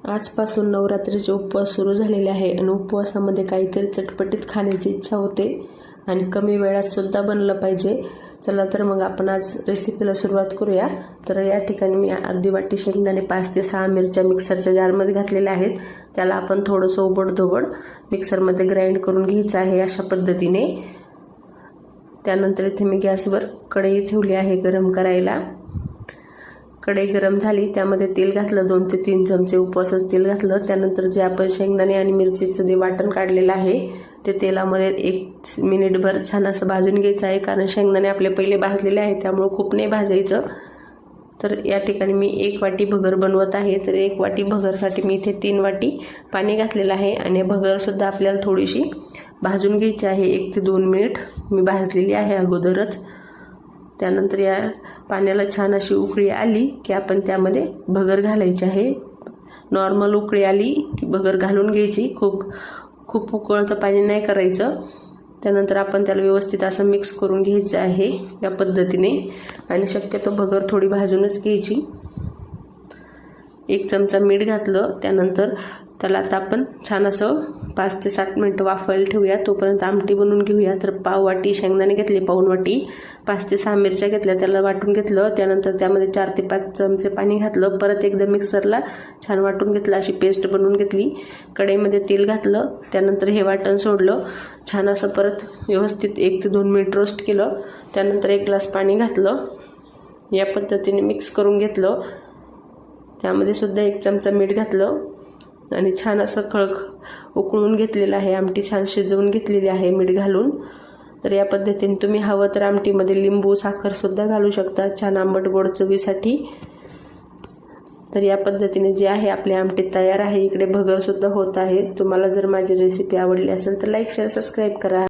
आजपासून नवरात्रीचे उपवास सुरू झालेले आहे आणि उपवासामध्ये काहीतरी चटपटीत खाण्याची इच्छा होते आणि कमी वेळात सुद्धा बनलं पाहिजे। चला तर मग आपण आज रेसिपीला सुरुवात करूया। तर या ठिकाणी मी अर्धी वाटी शेंगदाणे 5 ते 6 मिरच्या मिक्सरच्या जारमध्ये घातलेल्या आहेत। त्याला आपण थोडंसं ओबडधोबड मिक्सरमध्ये ग्राइंड करून घ्यायचं आहे अशा पद्धतीने। त्यानंतर इथे मी गॅसवर कढई ठेवली आहे गरम करायला। कढई गरम झाली, त्यामध्ये तेल घातलं, 2 ते 3 चमचे उपवासाचं तेल घातलं। त्यानंतर जे आपण शेंगदाणे आणि मिरचीचं जे वाटण काढलेलं आहे ते तेलामध्ये 1 मिनिटभर छान असं भाजून घ्यायचं आहे, कारण शेंगदाणे आपले पहिले भाजलेले आहेत त्यामुळे खूप नाही भाजायचं। तर या ठिकाणी मी 1 वाटी भगर बनवत आहे। तर 1 वाटी भगरसाठी मी इथे 3 वाटी पाणी घातलेलं आहे आणि भगर सुद्धा आपल्याला थोडीशी भाजून घ्यायची आहे। 1 ते 2 मिनिट मी भाजलेली आहे अगोदरच। त्यानंतर या पाण्याला छान अशी उकळी आली की आपण त्यामध्ये भगर घालायची आहे। नॉर्मल उकळी आली की भगर घालून घ्यायची, खूप उकळतं पाणी नाही करायचं। त्यानंतर आपण त्याला व्यवस्थित असं मिक्स करून घ्यायचं आहे या पद्धतीने आणि शक्यतो भगर थोडी भाजूनच घ्यायची। 1 चमचा मीठ घातलं। त्यानंतर त्याला आता आपण छान असं 5 ते 7 मिनिटं वाफायला ठेवूया, तोपर्यंत आमटी बनवून घेऊया। तर पाव वाटी शेंगदाणे घेतले, पाऊण वाटी 5 ते 6 मिरच्या घेतल्या, त्याला वाटून घेतलं। त्यानंतर त्यामध्ये 4 ते 5 चमचे पाणी घातलं, परत एकदा मिक्सरला छान वाटून घेतलं, अशी पेस्ट बनवून घेतली। कढईमध्ये तेल घातलं, त्यानंतर हे वाटण सोडलं, छान असं परत व्यवस्थित 1 ते 2 मिनिट रोस्ट केलं। त्यानंतर 1 ग्लास पाणी घातलं, या पद्धतीने मिक्स करून घेतलं। त्यामध्ये सुद्धा 1 चमचा मीठ घातलं आणि छान असं उकळून घेतलेलं आहे। आमटी छान शिजवून घेतलेली आहे मीठ घालून। तर या पद्धतीने तुम्ही हवं तर आमटीमध्ये लिंबू साखर सुद्धा घालू शकता, छान आंबट गोड चवीसाठी। तर या पद्धतीने जी आहे आपली आमटी तयार आहे। इकडे भगर सुद्धा होत आहे। तुम्हाला जर माझी रेसिपी आवडली असेल तर लाईक शेअर सबस्क्राईब करा।